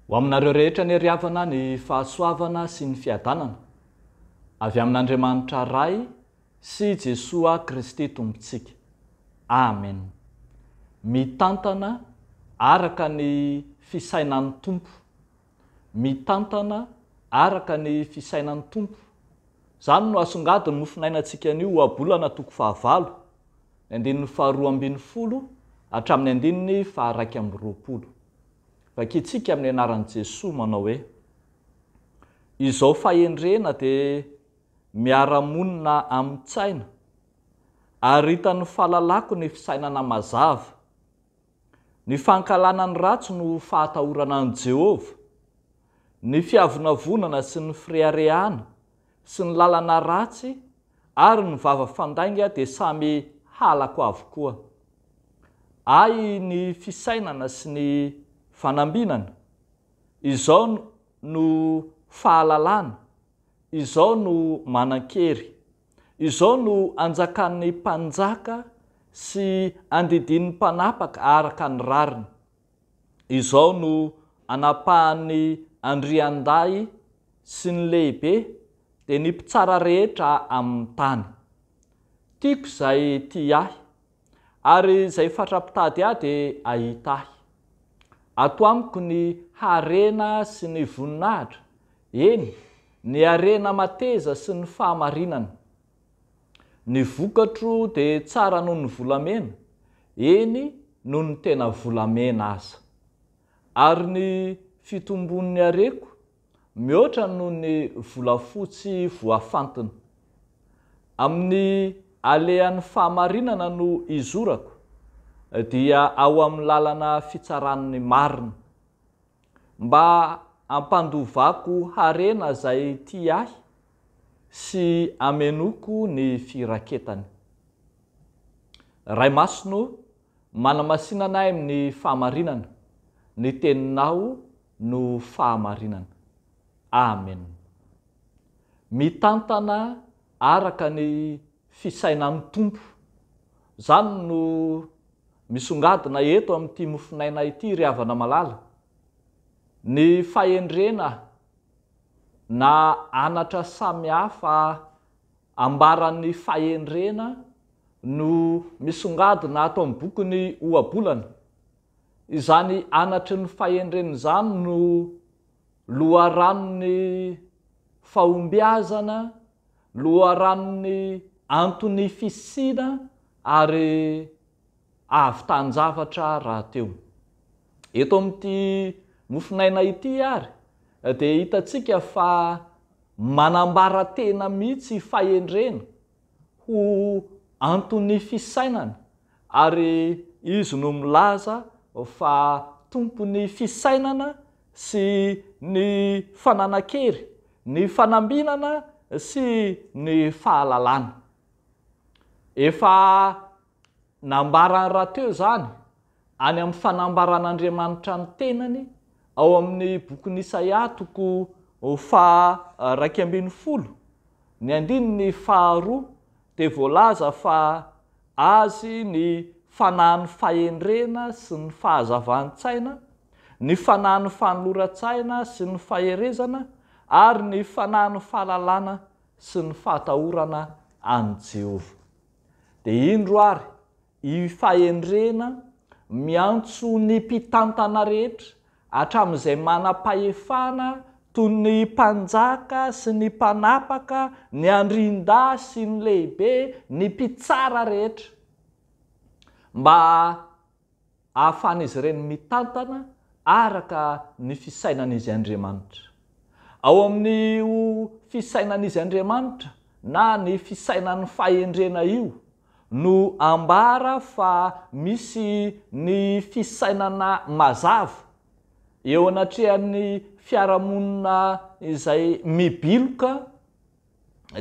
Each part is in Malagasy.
Ho aminareo rehetra ny riavana ny fahasoavana sy ny fiadanana avy amin'Andriamanitra ray sy Jesoa Kristy tompontsika. Amen. Mitantana araka ny fisainan'ny tompo. Mitantana araka ny fisainan'ny tompo. Zany no asongadiny nofinainantsika an'io ohabolana toko 9, 212 hatramin'ny 120. Vakitsika amin'ny anaran'i Jesoa manao hoe: izao fahendrena dia miara-monina amin'ny tsaina, ary hitan'ny fahalalako ny fisainana mazava. Ny fankalana ny ratsy no fahatahorana an' Jehova, ny fiavonavonana sy ny fireharehana sy ny lalana ratsy ary ny vava fandainga dia samy halako avokoa. Ay ny fisainana sy ny fanambinana, izao no fahalalana, izao no manan-kery, izao no anjakan'ny mpanjaka sy andidin'ny mpanapaka araka ny rariny, izao no anapahan'ny andrian-day sy ny lehibe dia ny mpitsara rehetra amin'ny tany. Tiako izay ti ahy, ary izay fatrapitady ahy dia ahita ahy. Ato amiko ny harena sy ny voninahitra, eny, ny harena mateza sy ny fahamarinana. Ny vokatro dia tsara noho ny volamena, eny noho ny tena volamena aza. Ary ny fitombon'ny areko mihoatra noho ny volafotsy voafantina. Amin'ny alehan'ny fahamarinana no izorako, dia ao amin'ny lalana fitsaran'ny marina, mba ampandovako harena izay ti ahy sy amenoko ny firaketany. Ray Masino, manamasinanay amin'ny fahamarinana, ny teninao no fahamarinana. Amen. Mitantana araka ny fisainan'ny tompo. Zany no misongadina eto amin'ity mofinaina ity ry havana malala. Ny fahendrena na anatra samihafa ambaran'ny fahendrena no misongadina ato amin'ny bokyny ohabolana. Izany anatry ny fahendrena izany no loharanony fahombiazana, loharanony antony fisina ary avy tanjavatra rahateo. Eto amin'ity mofinaina ity ary dia hitantsika fa manambara tena mihitsy fahendrena ho antony fisainana, ary izy no milaza fa tompony fisainana sy ny fananan-kery, ny fanambinana sy ny fahalalana. Efa nambarany rahateo zany any amin'ny fanambaran'Andriamanitra ny tenany ao amin'ny bokin'i Isaia toko 112, ny 2 dia voalaza fa azy ny fanahin'ny fahendrena sy ny fahazavan-tsaina, ny fanahin'ny fanoloran-tsaina sy ny faherezana, ary ny fanahin'ny fahalalana sy ny fahatahorana an' Jehova. Dia indro ary i fahendrena miantso ny mpitantana rehetra hatramin'izay manam-pahefana toy ny mpanjaka sy ny mpanapaka, ny andrin-da sy ny lehibe, ny mpitsara rehetra, mba ahafahan'izy ireny mitantana araka ny fisainan'izy Andriamanitra. Ao amin'io fisainan'izy Andriamanitra na ny fisainan'ny fahendrena io no ambara fa misy ny fisainana mazava eo anatrehan'ny fiarahamonina izay mibiloka,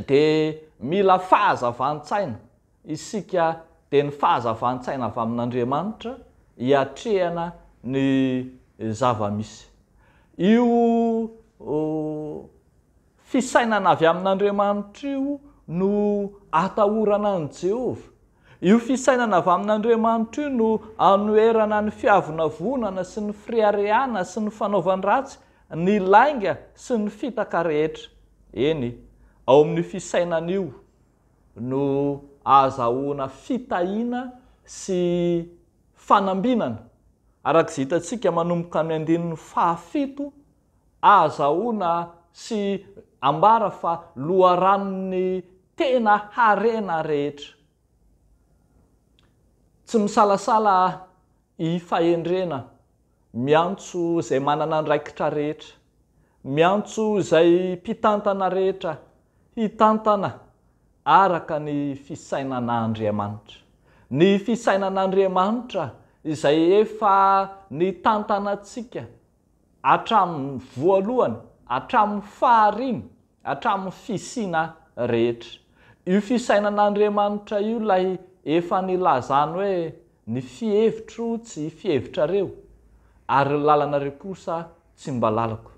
dia mila fahazavan-tsaina. Isika dia ny fahazavan-tsaina avy amin'Andriamanitra hiatrehana ny zava-misy. Io fisainana avy amin'Andriamanitra io no atahorana an' Jehova, io fisainana avy amin'Andriamanitra io no anoerana ny fiavonavonana sy ny friareana sy ny fanaovan-dratsy, ny lainga sy ny fitaka rehetra. Eny, ao amin'ny fisainan'io no azahoana fitahiana sy fanambinana. Arak'izay hitantsika manomboka amin'ny andinin'ny fahafito, azahoana sy ambara fa loharanony tena harena rehetra. Tsy misalasala i fahendrena, miantso izay manana andraikitra rehetra, miantso izay mpitantana rehetra, hitantana araka ny fisainan'Andriamanitra. Ny fisainan'Andriamanitra izay efa nitantanantsika hatramin'ny voalohany, hatramin'ny fahariny, hatramin'ny fisiana rehetra. Io fisainan'Andriamanitra io lay efa nilazany hoe ny fihevitro tsy fihevitrareo, ary lalana kosa tsy mba lalako.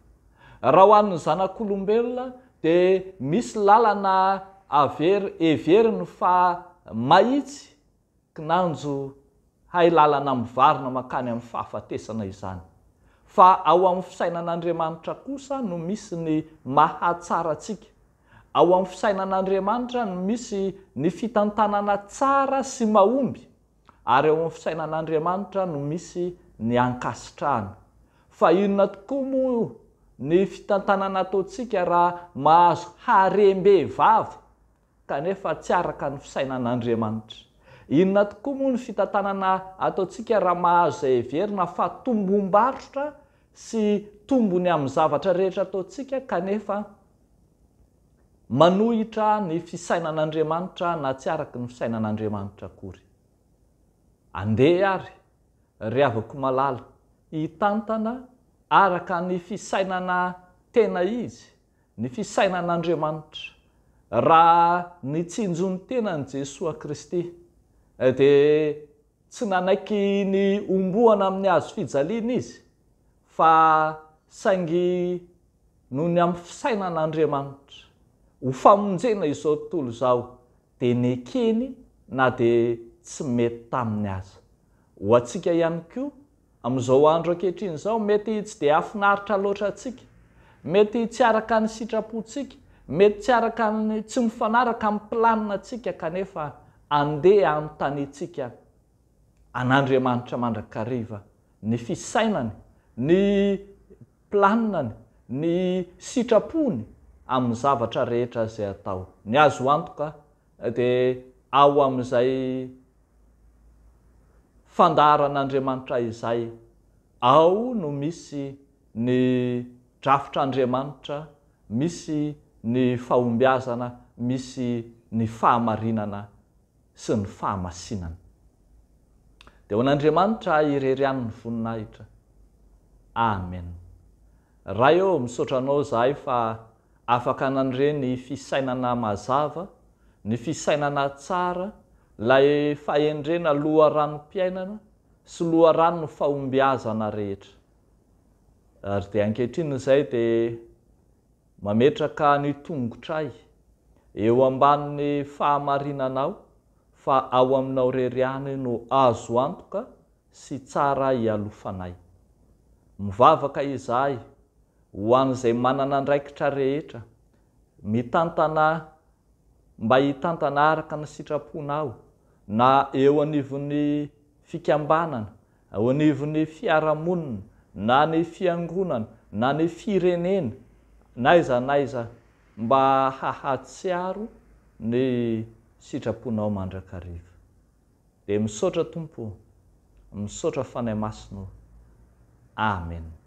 Raha ho an'ny zanak'olombelona dia misy lalana everiny fa mahitsy kinanjo hay lalana mivarina makany amin'ny fahafatesana izany. Fa ao amin'ny fisainan'Andriamanitra kosa no misy ny mahatsara antsika. Ao amin'ny fisainan'Andriamanitra no misy ny fitantanana tsara sy mahomby, ary ao amin'ny fisainan'Andriamanitra no misy ny ankasitrahana. Fa inona tokoa moa ny fitantanana ataontsika raha mahazo harem-behivavy kanefa tsy araka ny fisainan'Andriamanitra? Inona tokoa moa ny fitantanana ataontsika raha mahazo izay heverina fa tombom-barotra sy tombony amin'ny zavatra rehetra ataontsika kanefa manohitra ny fisainan'Andriamanitra na tsy araka ny fisainan'Andriamanitra akory? Andeha ary ry havako malala, hitantana araka ny fisainana tena izy, ny fisainan'Andriamanitra. Raha nitsinjony tena ny Jesosy Kristy dia tsy nanaiky ny ombohana amin'ny hazo fijaliana izy, fa saingy noho ny amin'ny fisainan'Andriamanitra ho famonjena izao tontolo izao dia nekeny na dia tsy mety taminy aza. Ho antsika ihany koa amin'izao andro ankehitriny izao, mety tsy dia afinaritra loatra antsika, mety tsy araka ny sitrapontsika, mety tsy araka ny tsy mifanaraka amin'ny planina antsika, kanefa andeha anontaniantsika an'Andriamanitra mandrakariva ny fisainany, ny planinany, ny sitrapony amin'ny zavatra rehetra izay atao. Ny azo antoka dia ao amin'izay fandaharan'Andriamanitra izay, ao no misy ny drafitr'Andriamanitra, misy ny fahombiazana, misy ny fahamarinana sy ny fahamasinana. Dia ho an'Andriamanitra irerian'ny voninahitra. Amen. Raha eo misaotra anao zahay fa afaka nanireny fisainana mazava, ny fisainana tsara, lay fahendrena loharanom-piainana sy loharano fahombiazana rehetra. Ary dia ankehitriny izay dia mametraka ny tongotray eo ambanin'ny fahamarinanao, fa ao aminao reriany no azo antoka sy tsara ialofanay. Mivavaka izahay ho an'izay manana andraikitra rehetra, mitantana mba hitantana araka ny sitraponao, na eo anivon'ny fikambanana, ao anivon'ny fiarahamonina, na ny fiangonana, na ny firenena, naiza mba hahatsiaro ny sitraponao mandrakariva. Dia misaotra Tompo, misaotra fanahy masino. Amen.